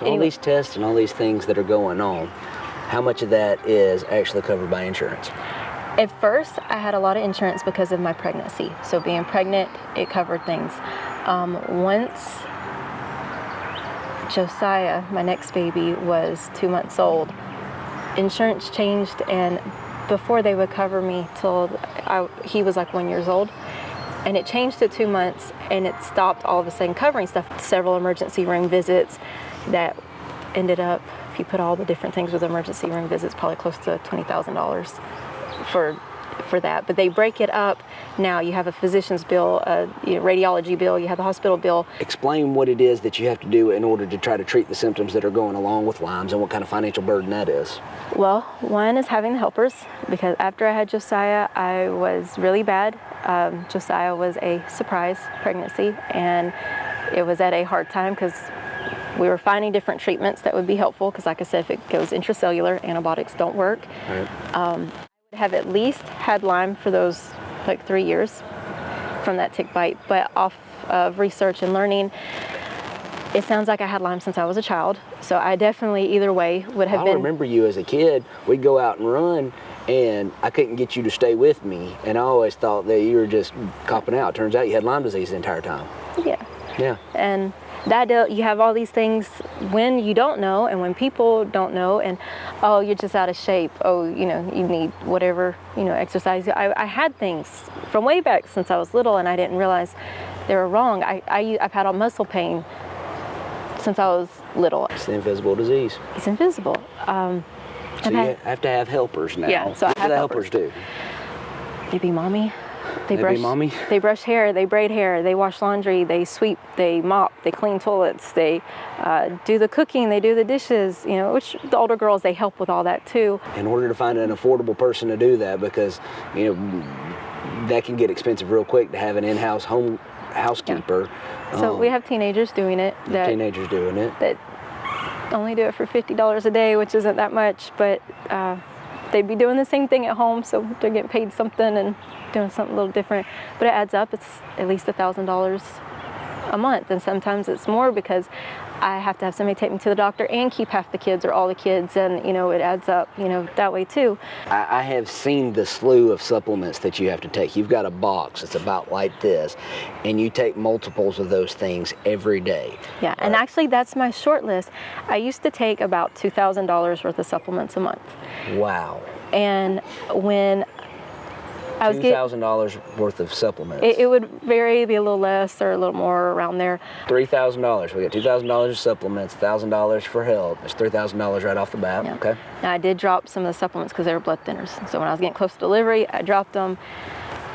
So all these tests and all these things that are going on, how much of that is actually covered by insurance? At first, I had a lot of insurance because of my pregnancy. So being pregnant, it covered things. Once Josiah, my next baby, was 2 months old, insurance changed, and before they would cover me till he was like 1 year old. And it changed to 2 months, and it stopped all of a sudden covering stuff. Several emergency room visits that ended up, if you put all the different things with emergency room visits, probably close to $20,000 for that. But they break it up. Now you have a physician's bill, a radiology bill, you have a hospital bill. Explain what it is that you have to do in order to try to treat the symptoms that are going along with Lyme's and what kind of financial burden that is. Well, one is having the helpers, because after I had Josiah, I was really bad. Josiah was a surprise pregnancy, and it was at a hard time because we were finding different treatments that would be helpful, because like I said, if it goes intracellular, antibiotics don't work. Right. I have at least had Lyme for those like 3 years from that tick bite, but off of research and learning, it sounds like I had Lyme since I was a child. So I definitely, either way, would have been. I remember you as a kid. We'd go out and run, and I couldn't get you to stay with me, and I always thought that you were just copping out. Turns out you had Lyme disease the entire time. Yeah. Yeah. And that you have all these things when you don't know, and when people don't know, and oh, you're just out of shape. Oh, you need whatever, exercise. I had things from way back since I was little, and I didn't realize they were wrong. I've had all muscle pain since I was little. It's the invisible disease. It's invisible. So you have to have helpers now. Yeah, so what do the helpers do? They be mommy. They brush hair, they braid hair, they wash laundry, they sweep, they mop, they clean toilets, they do the cooking, they do the dishes, which the older girls, they help with all that too. In order to find an affordable person to do that, because, that can get expensive real quick to have an in-house housekeeper. Yeah. So we have teenagers doing it. That only do it for $50 a day, which isn't that much, but they'd be doing the same thing at home, so they're getting paid something and doing something a little different. But it adds up. It's at least $1,000 a month, and sometimes it's more because I have to have somebody take me to the doctor and keep half the kids or all the kids, and it adds up that way too. I have seen the slew of supplements that you have to take. You've got a box that's about like this, and you take multiples of those things every day. Yeah, and actually that's my short list. I used to take about $2,000 worth of supplements a month. Wow. And when I was $2,000 worth of supplements. It would vary, be a little less or a little more around there. $3,000. We got $2,000 of supplements, $1,000 for help. It's $3,000 right off the bat. Yeah. Okay. Now I did drop some of the supplements because they were blood thinners. So when I was getting close to delivery, I dropped them.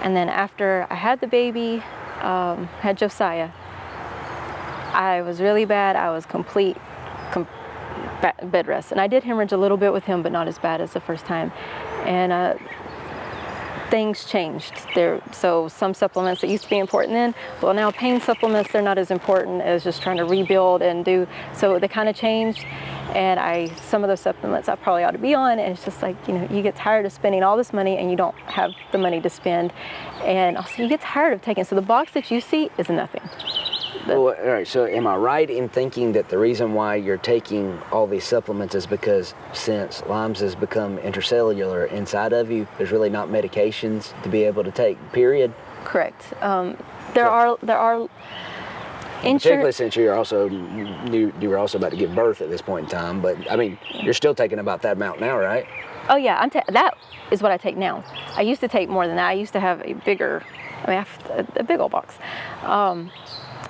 And then after I had the baby, had Josiah, I was really bad. I was complete bed rest. And I did hemorrhage a little bit with him, but not as bad as the first time. And things changed there. So some supplements that used to be important then, well, now pain supplements, they're not as important as just trying to rebuild and do. So they kind of changed, and some of those supplements I probably ought to be on, and it's just like, you get tired of spending all this money and you don't have the money to spend, and also you get tired of taking. So the box that you see is nothing. Well, all right, so am I right in thinking that the reason why you're taking all these supplements is because since Lyme's has become intracellular inside of you, there's really not medications to be able to take, period? Correct. There are particularly since you were also about to give birth at this point in time, but I mean, you're still taking about that amount now, right? Oh yeah, that is what I take now. I used to take more than that. I used to have a big old box.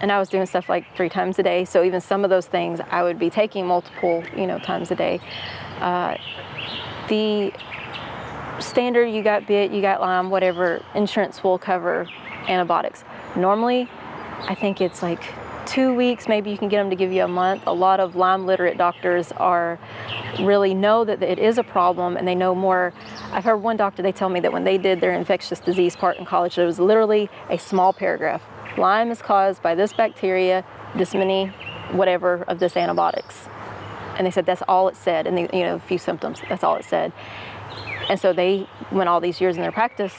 And I was doing stuff like 3 times a day. So even some of those things I would be taking multiple, times a day. The standard, you got bit, you got Lyme, whatever, insurance will cover antibiotics. Normally, I think it's like 2 weeks, maybe you can get them to give you a month. A lot of Lyme literate doctors really know that it is a problem, and they know more. I've heard one doctor, they tell me that when they did their infectious disease part in college, there was literally a small paragraph. Lyme is caused by this bacteria, this many, whatever, of this antibiotics. And they said that's all it said, and a few symptoms, that's all it said. And so they went all these years in their practice,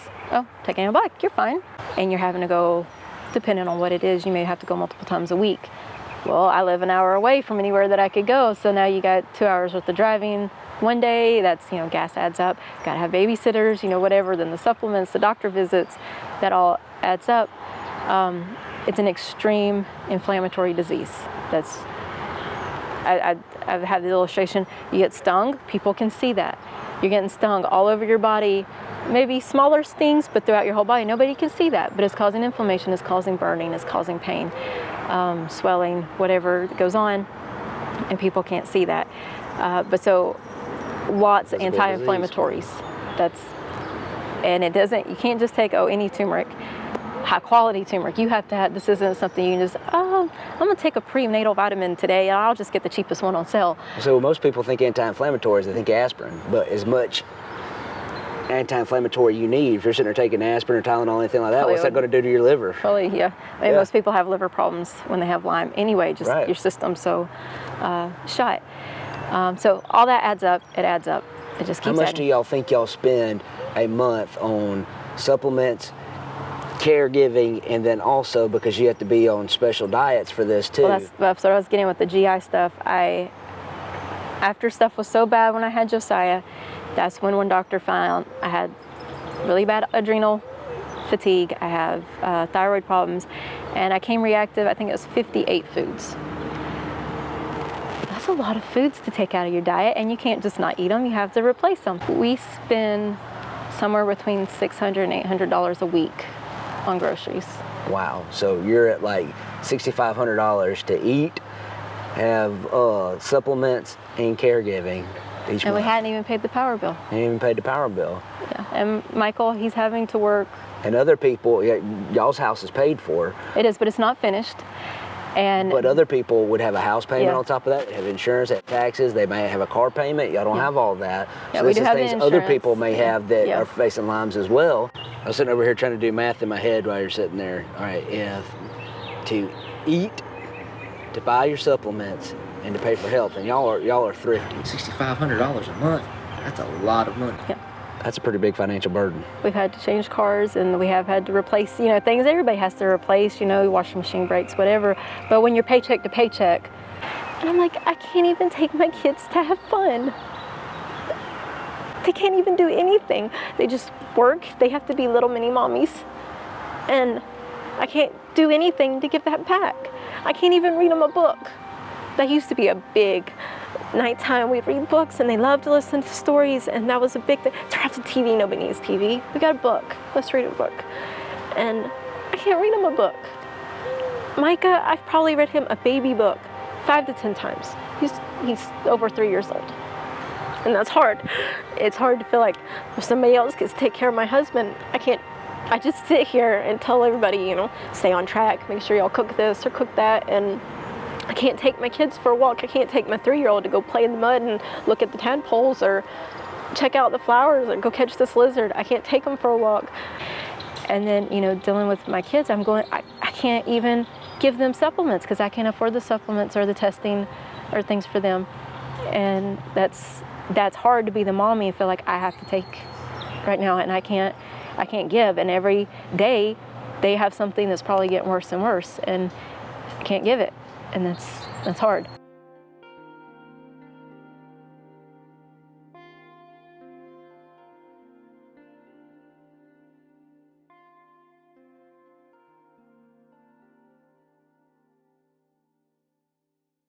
take an antibiotic, you're fine. And you're having to go, depending on what it is, you may have to go multiple times a week. Well, I live an hour away from anywhere that I could go, so now you got 2 hours worth of driving one day. That's, gas adds up. Got to have babysitters, whatever. Then the supplements, the doctor visits, that all adds up. It's an extreme inflammatory disease. I've had the illustration. You get stung, people can see that. You're getting stung all over your body, maybe smaller stings, but throughout your whole body. Nobody can see that, but it's causing inflammation, it's causing burning, it's causing pain, swelling, whatever goes on, and people can't see that. But so lots of anti-inflammatories. And it doesn't, you can't just take, any turmeric, high quality turmeric. You have to have, this isn't something you can just, I'm gonna take a prenatal vitamin today and I'll just get the cheapest one on sale. So most people think anti-inflammatories, they think aspirin, but as much anti-inflammatory you need, if you're sitting there taking aspirin or Tylenol, anything like that, what's that gonna do to your liver? Probably, yeah. I mean, most people have liver problems when they have Lyme anyway, just your system so shot. So all that adds up, it adds up. It just keeps How much do y'all think y'all spend a month on supplements, caregiving, and then also because you have to be on special diets for this too? Well, that's what I was getting with the GI stuff. After stuff was so bad when I had Josiah, that's when one doctor found I had really bad adrenal fatigue, I have thyroid problems, and I came reactive. I think it was 58 foods. That's a lot of foods to take out of your diet, and you can't just not eat them, you have to replace them. We spend somewhere between $600 and $800 a week on groceries. Wow, so you're at like $6,500 to eat, have supplements and caregiving each month. And we hadn't even paid the power bill. Hadn't even paid the power bill. Yeah, and Michael, he's having to work. And other people, y'all's house is paid for. It is, but it's not finished. But other people would have a house payment on top of that, have insurance, have taxes, they may have a car payment. Y'all don't have all that. Yeah, so we this do is have things the other insurance. people may have that are facing Lyme's as well. I was sitting over here trying to do math in my head while you're sitting there. All right, if to eat, to buy your supplements, and to pay for health, and y'all are thrifty. $6,500 a month. That's a lot of money. Yeah. That's a pretty big financial burden. We've had to change cars, and we have had to replace, things everybody has to replace, washing machine breaks, whatever. But when you're paycheck to paycheck, and I'm like, I can't even take my kids to have fun. They can't even do anything. They just work. They have to be little mini mommies. And I can't do anything to give that back. I can't even read them a book. That used to be a big nighttime. We'd read books, and they loved to listen to stories, and that was a big thing. Turn off the TV. Nobody needs TV. We got a book. Let's read a book. And I can't read him a book. Micah, I've probably read him a baby book 5 to 10 times. He's over 3 years old. And that's hard. It's hard to feel like if somebody else gets to take care of my husband, I just sit here and tell everybody, stay on track, make sure y'all cook this or cook that, and I can't take my kids for a walk. I can't take my 3-year-old to go play in the mud and look at the tadpoles or check out the flowers or go catch this lizard. I can't take them for a walk. And then, dealing with my kids, I can't even give them supplements because I can't afford the supplements or the testing or things for them. And that's hard to be the mommy and feel like I have to take right now, and I can't give. And every day they have something that's probably getting worse and worse, and I can't give it. And that's hard.